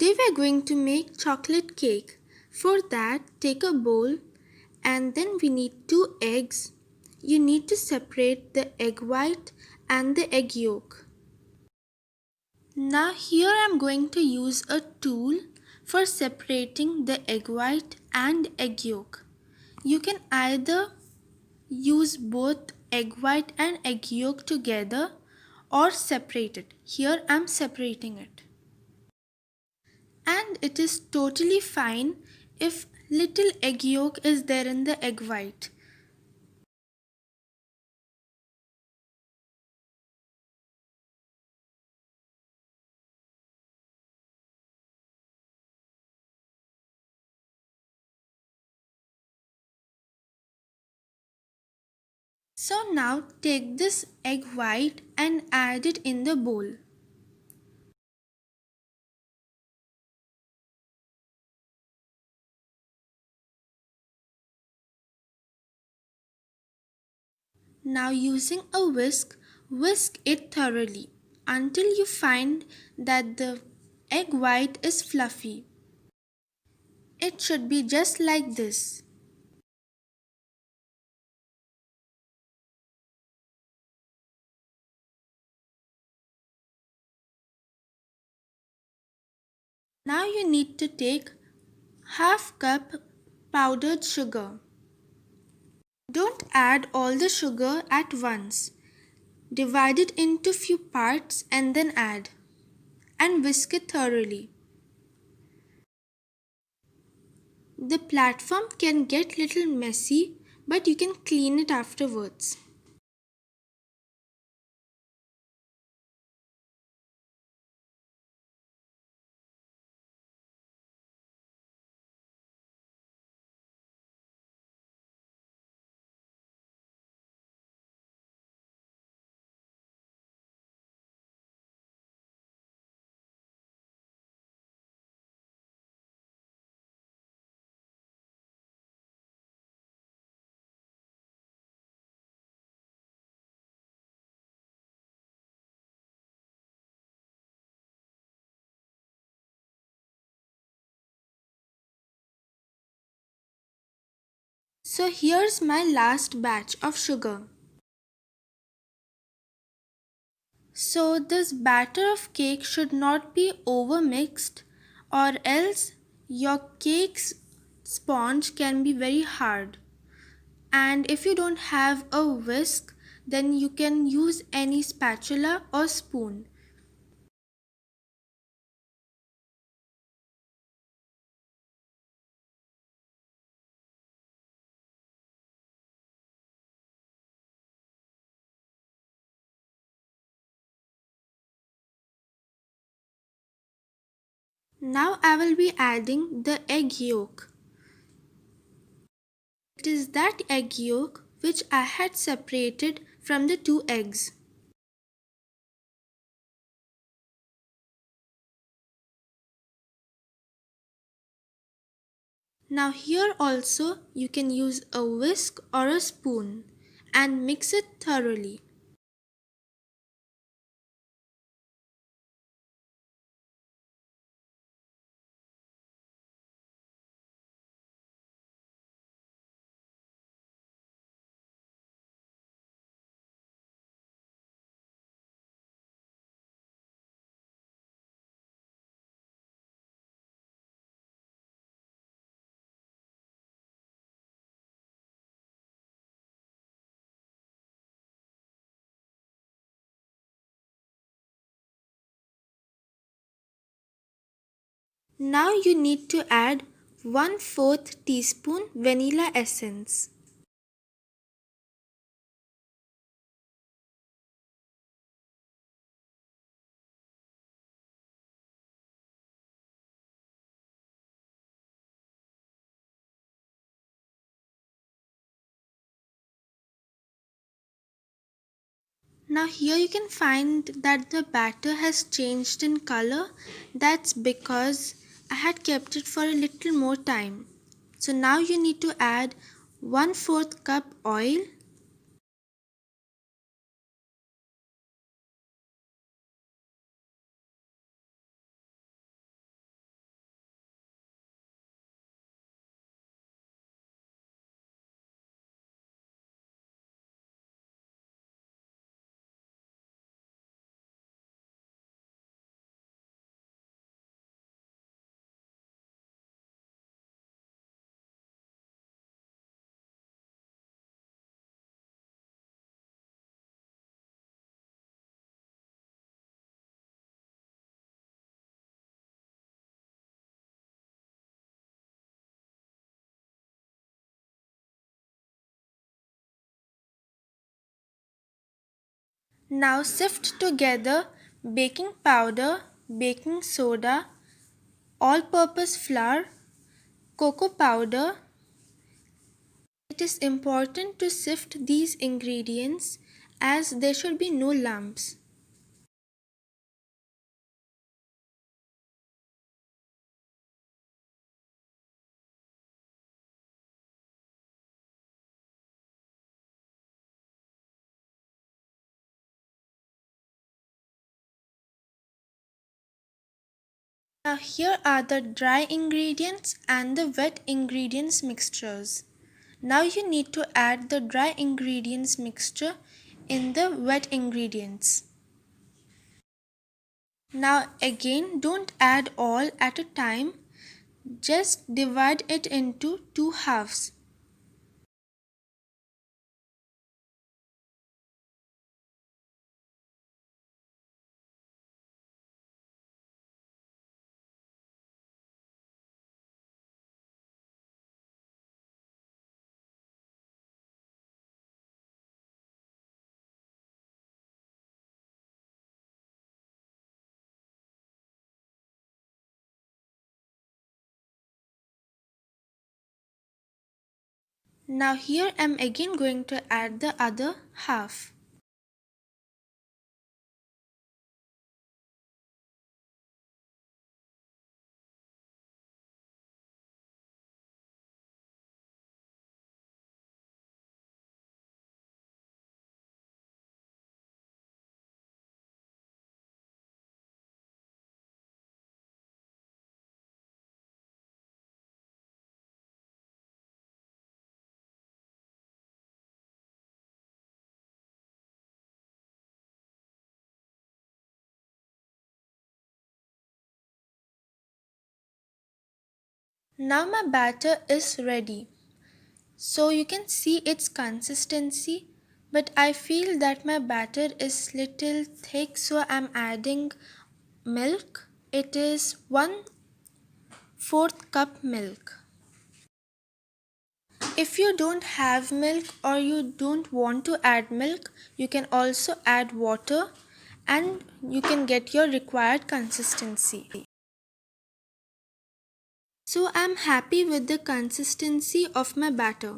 Today we are going to make chocolate cake. For that, take a bowl and then we need 2 eggs. You need to separate the egg white and the egg yolk. Now here I am going to use a tool for separating the egg white and egg yolk. You can either use both egg white and egg yolk together or separate it. Here I am separating it. And it is totally fine if little egg yolk is there in the egg white. So now take this egg white and add it in the bowl. Now using a whisk it thoroughly until you find that the egg white is fluffy. It should be just like this. Now you need to take half cup powdered sugar. Don't add all the sugar at once. Divide it into few parts and then add. And whisk it thoroughly. The platform can get little messy, but you can clean it afterwards. So here's my last batch of sugar. So this batter of cake should not be overmixed or else your cake's sponge can be very hard. And if you don't have a whisk, then you can use any spatula or spoon. Now I will be adding the egg yolk. It is that egg yolk which I had separated from the 2 eggs. Now here also you can use a whisk or a spoon and mix it thoroughly. Now you need to add 1/4 teaspoon vanilla essence. Now here you can find that the batter has changed in color. That's because I had kept it for a little more time. So now you need to add 1/4 cup oil, Now sift together baking powder, baking soda, all-purpose flour, cocoa powder. It is important to sift these ingredients as there should be no lumps. Now here are the dry ingredients and the wet ingredients mixtures. Now you need to add the dry ingredients mixture in the wet ingredients. Now again, don't add all at a time, just divide it into two halves. Now here I am again going to add the other half. Now my batter is ready. So you can see its consistency, but I feel that my batter is little thick, so I'm adding milk. It is 1/4 cup milk. If you don't have milk or you don't want to add milk, you can also add water and you can get your required consistency. So I'm happy with the consistency of my batter.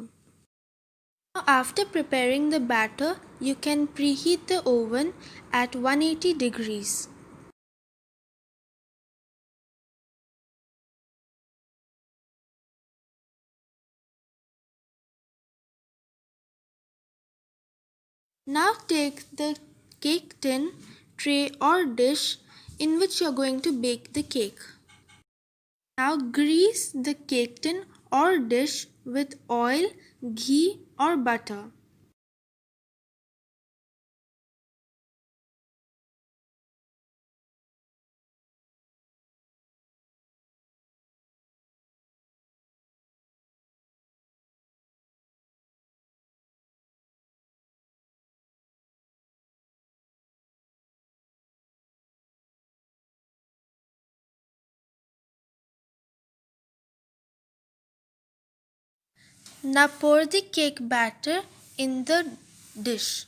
Now after preparing the batter, you can preheat the oven at 180 degrees. Now take the cake tin, tray or dish in which you are going to bake the cake. Now grease the cake tin or dish with oil, ghee or butter. Now pour the cake batter in the dish.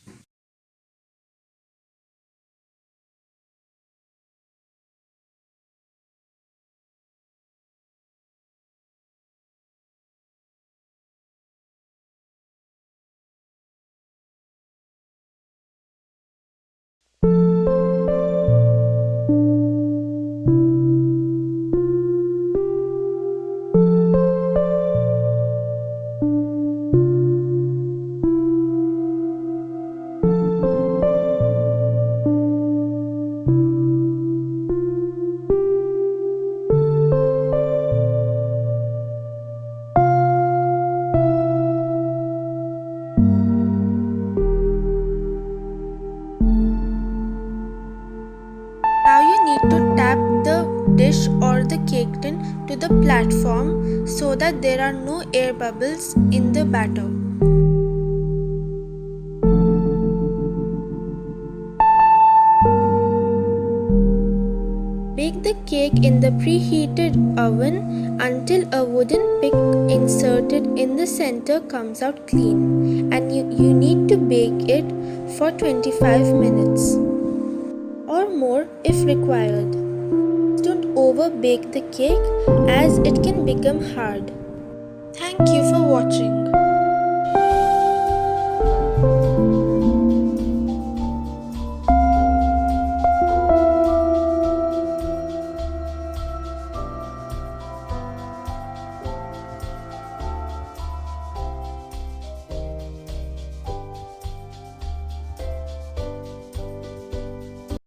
Now you need to tap the dish or the cake tin to the platform so that there are no air bubbles in the batter. Bake the cake in the preheated oven until a wooden pick inserted in the center comes out clean and you need to bake it for 25 minutes or more if required. Don't over bake the cake as it can become hard. Thank you for watching.